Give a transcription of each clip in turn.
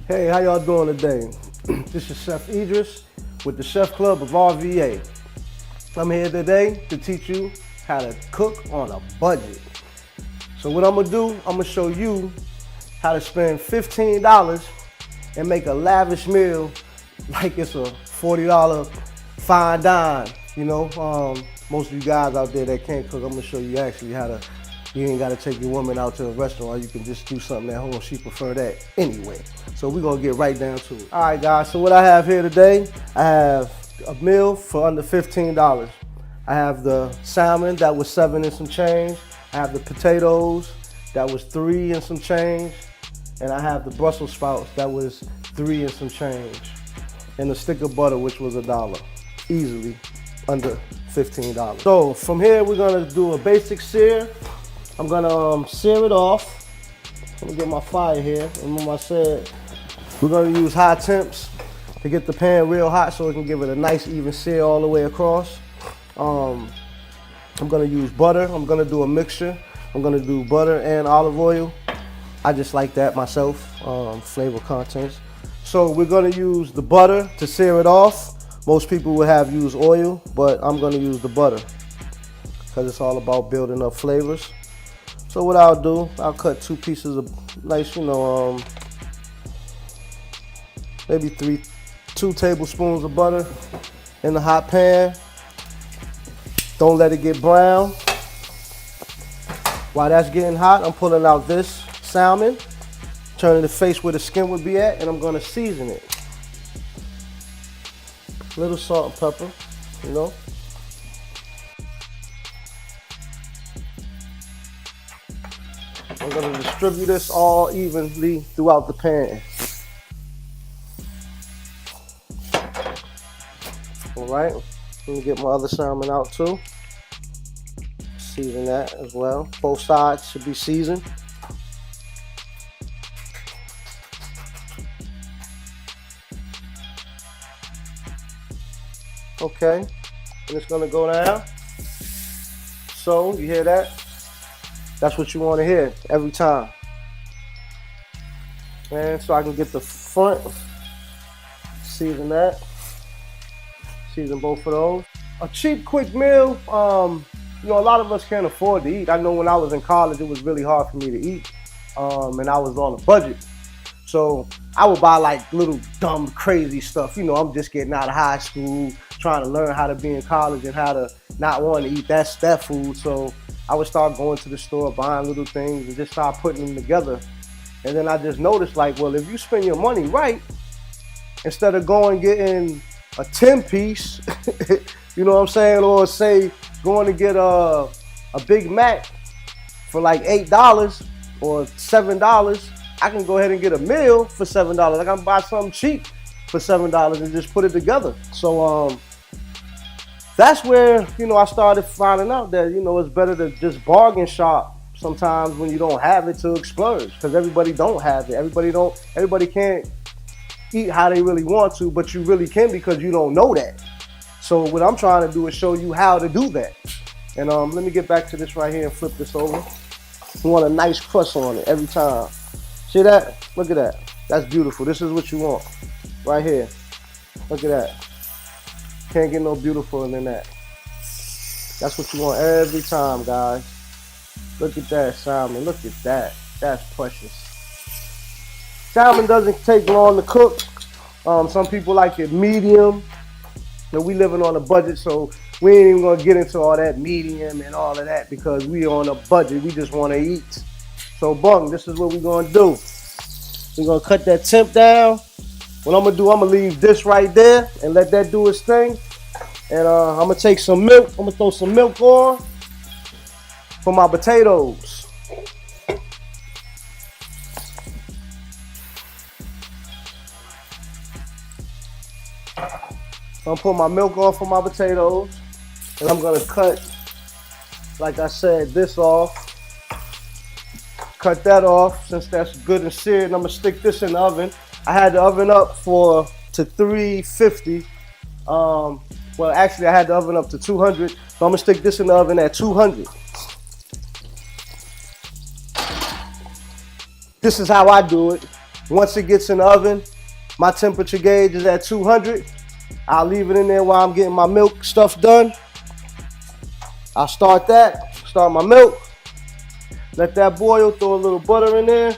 Hey, how y'all doing today? This is Chef Edris with the Chef Club of RVA. I'm here today to teach you how to cook on a budget. So what I'm gonna do, I'm gonna show you how to spend $15 and make a lavish meal like it's a $40 fine dine. Most of you guys out there that can't cook, I'm gonna show you actually how to. You ain't gotta take your woman out to a restaurant. You can just do something at home. She prefer that anyway. So we're gonna get right down to it. All right, guys, so what I have here today, I have a meal for under $15. I have the salmon that was 7 and some change. I have the potatoes that was 3 and some change. And I have the Brussels sprouts that was 3 and some change. And a stick of butter, which was $1. Easily under $15. So from here, we're gonna do a basic sear. I'm gonna sear it off. Let me get my fire here. Remember I said we're gonna use high temps to get the pan real hot so it can give it a nice even sear all the way across. I'm gonna use butter. I'm gonna do a mixture. I'm gonna do butter and olive oil. I just like that myself, flavor contents. So we're gonna use the butter to sear it off. Most people would have used oil, but I'm gonna use the butter because it's all about building up flavors. So what I'll do, I'll cut 2 pieces of nice, maybe 2 tablespoons of butter in the hot pan. Don't let it get brown. While that's getting hot, I'm pulling out this salmon, turning the face where the skin would be at, and I'm gonna season it. A little salt and pepper, I'm gonna distribute this all evenly throughout the pan. All right, let me get my other salmon out too. Season that as well. Both sides should be seasoned. Okay, and it's gonna go down. So, you hear that? That's what you want to hear every time. And so I can get the front, season that, season both of those. A cheap, quick meal, a lot of us can't afford to eat. I know when I was in college, it was really hard for me to eat, and I was on a budget. So I would buy like little dumb, crazy stuff. I'm just getting out of high school, trying to learn how to be in college and how to not want to eat that food. So I would start going to the store, buying little things and just start putting them together. And then I just noticed like, well, if you spend your money right, instead of going getting a 10 piece, you know what I'm saying? Or say going to get a Big Mac for like $8 or $7, I can go ahead and get a meal for $7. I can buy something cheap for $7 and just put it together. So that's where, I started finding out that, it's better to just bargain shop sometimes when you don't have it to splurge, because everybody don't have it. Everybody can't eat how they really want to, but you really can because you don't know that. So what I'm trying to do is show you how to do that. And let me get back to this right here and flip this over. You want a nice crust on it every time. See that? Look at that. That's beautiful. This is what you want right here. Look at that. Can't get no beautifuler than that. That's what you want every time, guys. Look at that salmon. Look at that. That's precious. Salmon doesn't take long to cook. Some people like it medium. We living on a budget, so we ain't even gonna get into all that medium and all of that because we on a budget. We just want to eat. So, bung, this is what we're gonna do. We're gonna cut that temp down. What I'm gonna do, I'm gonna leave this right there and let that do its thing. And I'm gonna take some milk. I'm gonna throw some milk on for my potatoes. I'm gonna put my milk on for my potatoes. And I'm gonna cut, like I said, this off. Cut that off since that's good and seared. And I'm gonna stick this in the oven. I had the oven up to 350. Well, actually, I had the oven up to 200. So I'm gonna stick this in the oven at 200. This is how I do it. Once it gets in the oven, my temperature gauge is at 200. I'll leave it in there while I'm getting my milk stuff done. I'll start my milk. Let that boil, throw a little butter in there.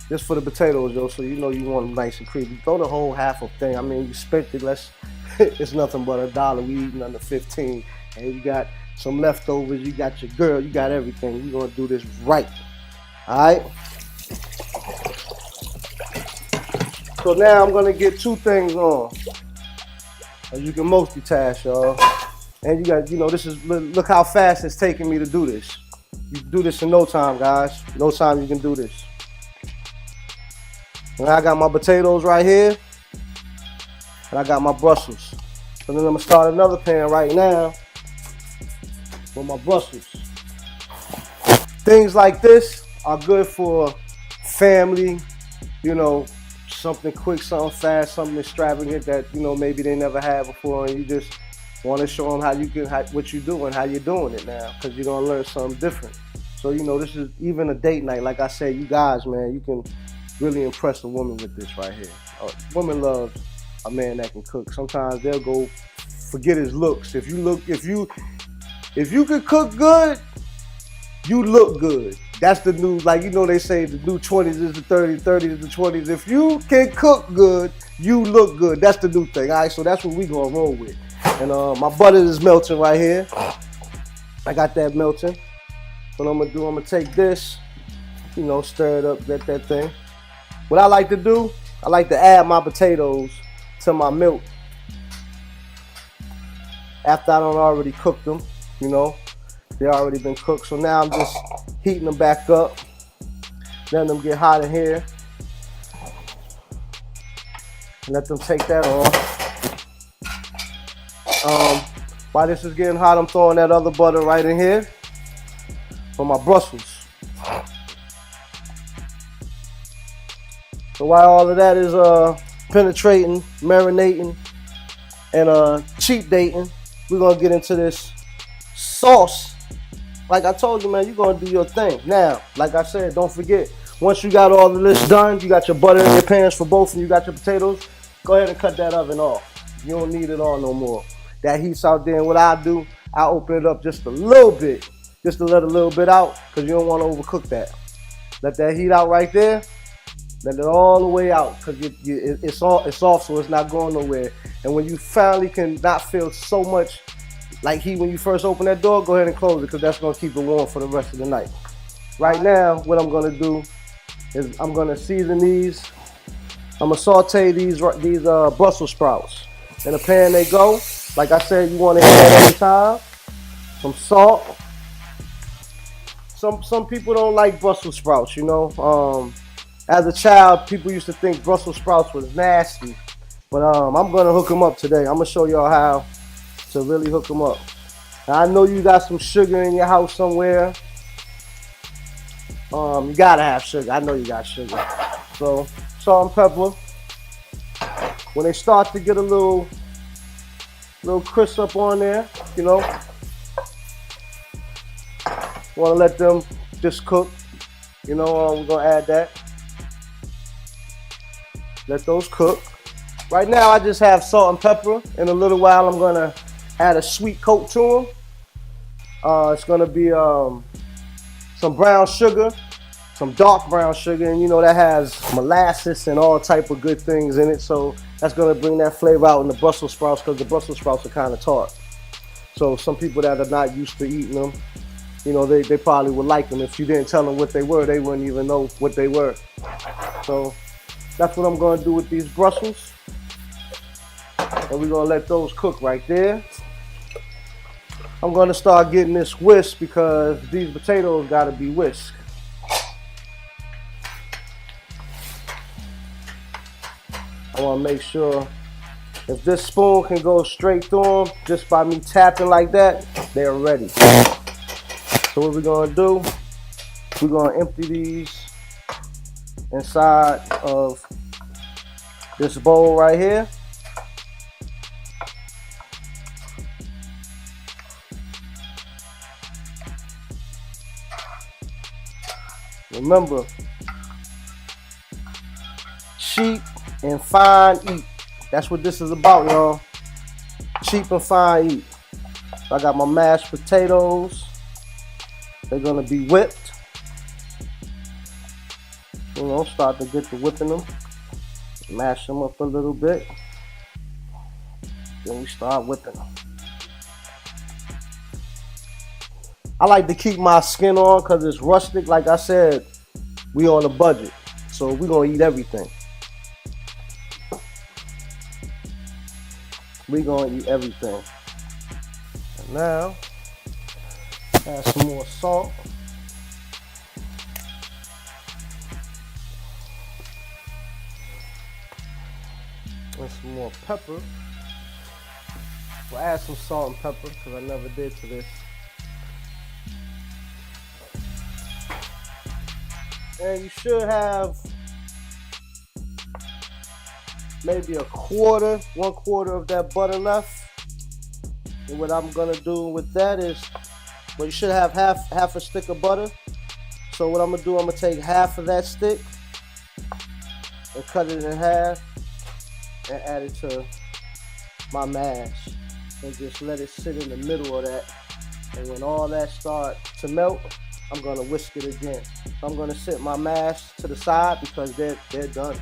Just for the potatoes, though, so you know you want them nice and creamy. Throw the whole half of thing. I mean, you spent it, it's nothing but $1. We eating under 15. And you got some leftovers, you got your girl, you got everything. We're gonna do this right. Alright? So now I'm gonna get 2 things on. As you can multitask, y'all. And you got, this is, look how fast it's taking me to do this. You can do this in no time, guys. No time you can do this. And I got my potatoes right here. And I got my Brussels. So then I'm gonna start another pan right now with my Brussels. Things like this are good for family, something quick, something fast, something extravagant that, maybe they never had before, and you just want to show them what you're doing, how you're doing it now, because you're going to learn something different. So, this is even a date night. Like I said, you guys, man, you can really impress a woman with this right here. Women love a man that can cook. Sometimes they'll go forget his looks. If you can cook good, you look good. That's the new, they say the new 20s is the 30s, 30s is the 20s. If you can cook good, you look good. That's the new thing. All right, so that's what we gonna roll with. And my butter is melting right here. I got that melting. What I'm gonna do, I'm gonna take this, stir it up, get that thing. What I like to do, I like to add my potatoes to my milk after I done already cooked them, They already been cooked. So now I'm just heating them back up, letting them get hot in here. Let them take that on. While this is getting hot, I'm throwing that other butter right in here for my Brussels. So while all of that is penetrating, marinating, and cheap dating, we're gonna get into this sauce. Like I told you, man, you're gonna do your thing. Now, like I said, don't forget, once you got all of this done, you got your butter in your pans for both, and you got your potatoes, go ahead and cut that oven off. You don't need it on no more. That heat's out there, and what I do, I open it up just a little bit, just to let a little bit out, because you don't want to overcook that. Let that heat out right there. Let it all the way out, because it's off, so it's not going nowhere. And when you finally can not feel so much like heat when you first open that door, go ahead and close it, because that's going to keep it warm for the rest of the night. Right now, what I'm going to do is I'm going to season these. I'm going to saute these Brussels sprouts. In the pan they go. Like I said, you want to add every time. Some salt. Some people don't like Brussels sprouts, As a child, people used to think Brussels sprouts was nasty. But I'm going to hook them up today. I'm going to show y'all how to really hook them up. Now, I know you got some sugar in your house somewhere. You gotta have sugar. I know you got sugar. So salt and pepper. When they start to get a little crisp up on there, want to let them just cook. We're gonna add that. Let those cook. Right now, I just have salt and pepper. In a little while, I'm gonna add a sweet coat to them. It's gonna be some brown sugar, some dark brown sugar, and that has molasses and all type of good things in it. So that's gonna bring that flavor out in the Brussels sprouts, because the Brussels sprouts are kind of tart. So some people that are not used to eating them, they probably would like them. If you didn't tell them what they were, they wouldn't even know what they were. So that's what I'm gonna do with these Brussels. And we're gonna let those cook right there. I'm gonna start getting this whisk, because these potatoes gotta be whisked. I wanna make sure if this spoon can go straight through them, just by me tapping like that, they're ready. So what we're gonna do, we're gonna empty these inside of this bowl right here. Remember, cheap and fine eat. That's what this is about, y'all. Cheap and fine eat. So I got my mashed potatoes. They're gonna be whipped. You know, start to get to whipping them. Mash them up a little bit. Then we start whipping them. I like to keep my skin on because it's rustic. Like I said, we on a budget. So we're gonna eat everything. We're gonna eat everything. And now, add some more salt. And some more pepper. We'll add some salt and pepper because I never did to this. And you should have maybe one quarter of that butter left. And what I'm gonna do with that is, well, you should have half a stick of butter. So what I'm gonna do, I'm gonna take half of that stick and cut it in half and add it to my mash and just let it sit in the middle of that. And when all that starts to melt, I'm gonna whisk it again. So I'm gonna set my mash to the side because they're done.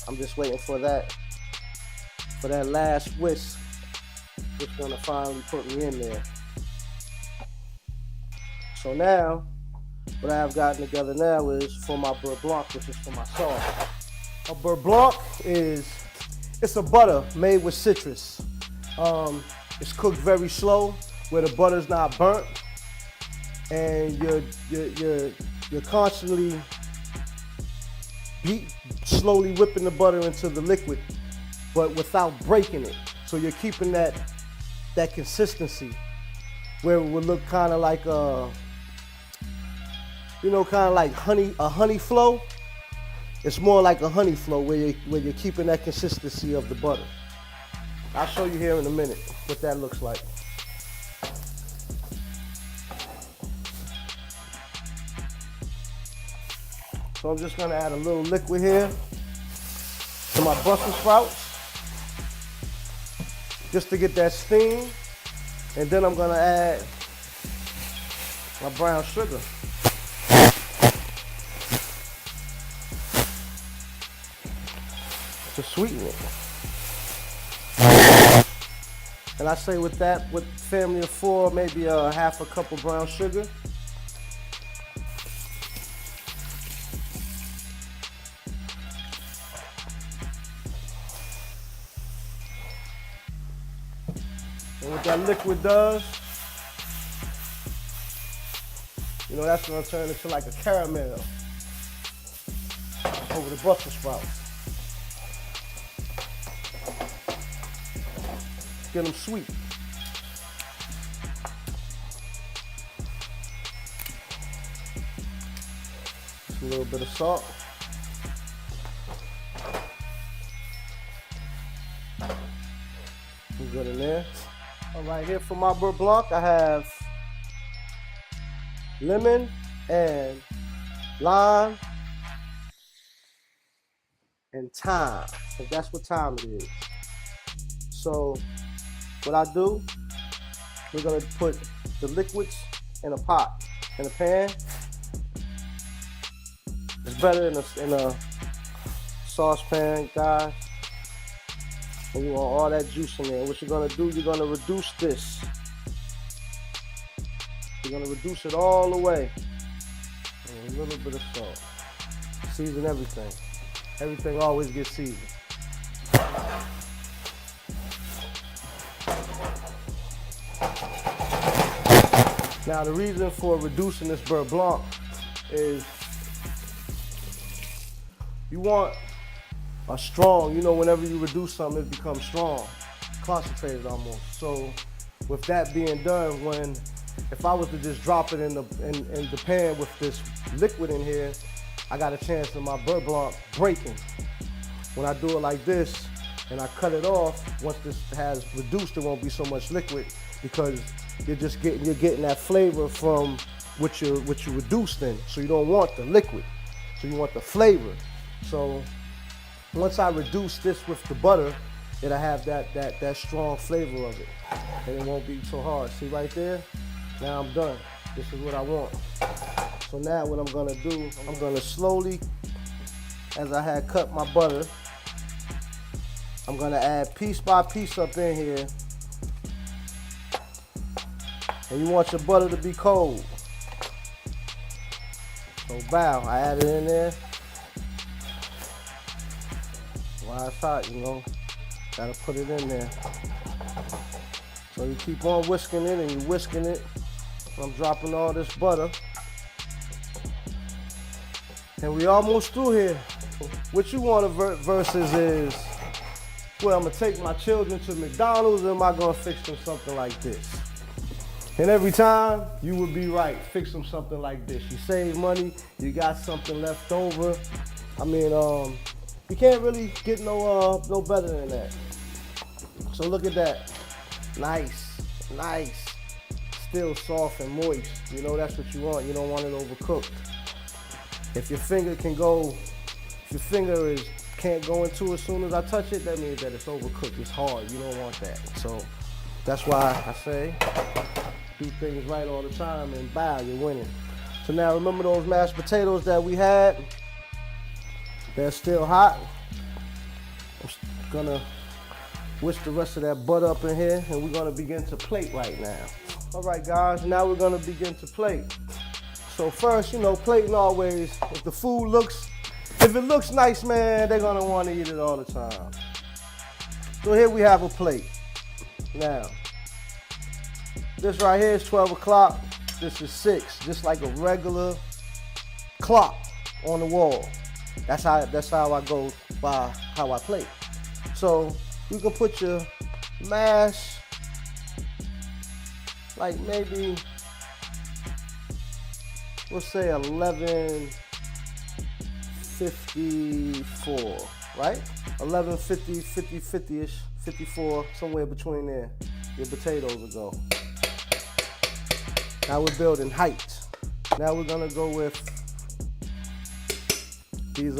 I'm just waiting for that last whisk. It's gonna finally put me in there. So now, what I have gotten together now is for my beurre blanc, which is for my sauce. A beurre blanc it's a butter made with citrus. It's cooked very slow, where the butter's not burnt, and you're constantly slowly whipping the butter into the liquid, but without breaking it. So you're keeping that consistency where it would look kind of like a honey flow. It's more like a honey flow where you're keeping that consistency of the butter. I'll show you here in a minute what that looks like. So I'm just gonna add a little liquid here to my Brussels sprouts, just to get that steam. And then I'm gonna add my brown sugar. To sweeten it. And I say with family of 4, maybe half a cup of brown sugar. And what that liquid does, that's gonna turn into like a caramel over the Brussels sprouts. Get them sweet. Just a little bit of salt. Put it in there. All right, here for my beurre blanc, I have lemon and lime and thyme, because that's what time it is. So what I do, we're gonna put the liquids in a pot, in a pan. It's better in a saucepan, guys. And you want all that juice in there. What you're gonna do, you're gonna reduce this. You're gonna reduce it all the way. And a little bit of salt. Season everything. Everything always gets seasoned. Now the reason for reducing this beurre blanc is you want a strong, whenever you reduce something, it becomes strong, concentrated almost. So with that being done, if I was to just drop it in the pan with this liquid in here, I got a chance of my beurre blanc breaking. When I do it like this and I cut it off, once this has reduced, there won't be so much liquid because you're getting that flavor from what you reduced in. So you don't want the liquid, so you want the flavor. So Once I reduce this with the butter, it'll have that strong flavor of it. And it won't be so hard. See right there? Now I'm done. This is what I want. So now what I'm gonna do, I'm gonna slowly, as I had cut my butter, I'm gonna add piece by piece up in here. And you want your butter to be cold. So bow, I add it in there. While it's hot, you know, gotta put it in there. So you keep on whisking it and you're whisking it. I'm dropping all this butter. And we almost through here. What you want to versus is, well, I'm gonna take my children to McDonald's, or am I gonna fix them something like this? And every time, you would be right, fix them something like this. You save money, you got something left over. I mean, you can't really get no better than that. So look at that, nice, nice. Still soft and moist. You know, that's what you want. You don't want it overcooked. If your finger can't go into as soon as I touch it, that means that it's overcooked. It's hard. You don't want that. So that's why I say do things right all the time and bow, you're winning. So now remember those mashed potatoes that we had? They're still hot. I'm gonna whisk the rest of that butter up in here and we're gonna begin to plate right now. All right, guys, now we're gonna begin to plate. So first, you know, plating always, if it looks nice, man, they're gonna wanna eat it all the time. So here we have a plate. Now, this right here is 12 o'clock, this is 6, just like a regular clock on the wall. That's how I go by how I plate. So you can put your mash, like maybe, we'll say 11:54, right? 11:50, 50-ish, 54, somewhere between there. Your potatoes will go. Now we're building height. Now we're gonna go with these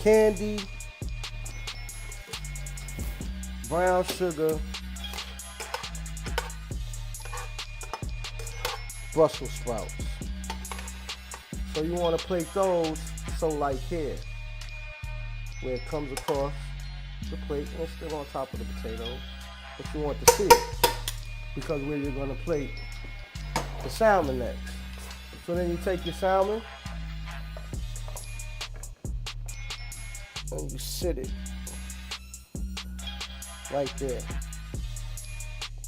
candy, brown sugar, Brussels sprouts. So you want to plate those so like here, where it comes across the plate and it's still on top of the potato, but you want to see it because where you're going to plate the salmon next. So then you take your salmon and you sit it right there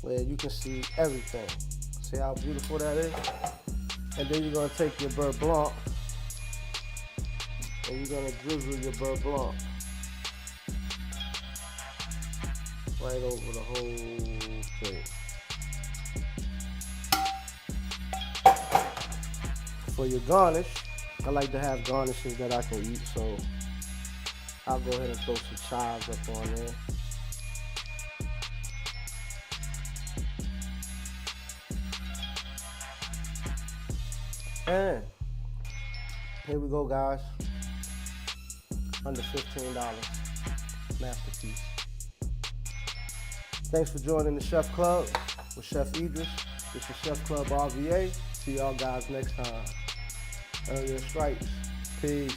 where you can see everything. See how beautiful that is? And then you're gonna take your beurre blanc and you're gonna drizzle your beurre blanc right over the whole thing. For your garnish, I like to have garnishes that I can eat, so I'll go ahead and throw some chives up on there. And here we go, guys. Under $15, masterpiece. Thanks for joining the Chef Club with Chef Edris. This is Chef Club RVA. See y'all guys next time. Earlier stripes. Peace.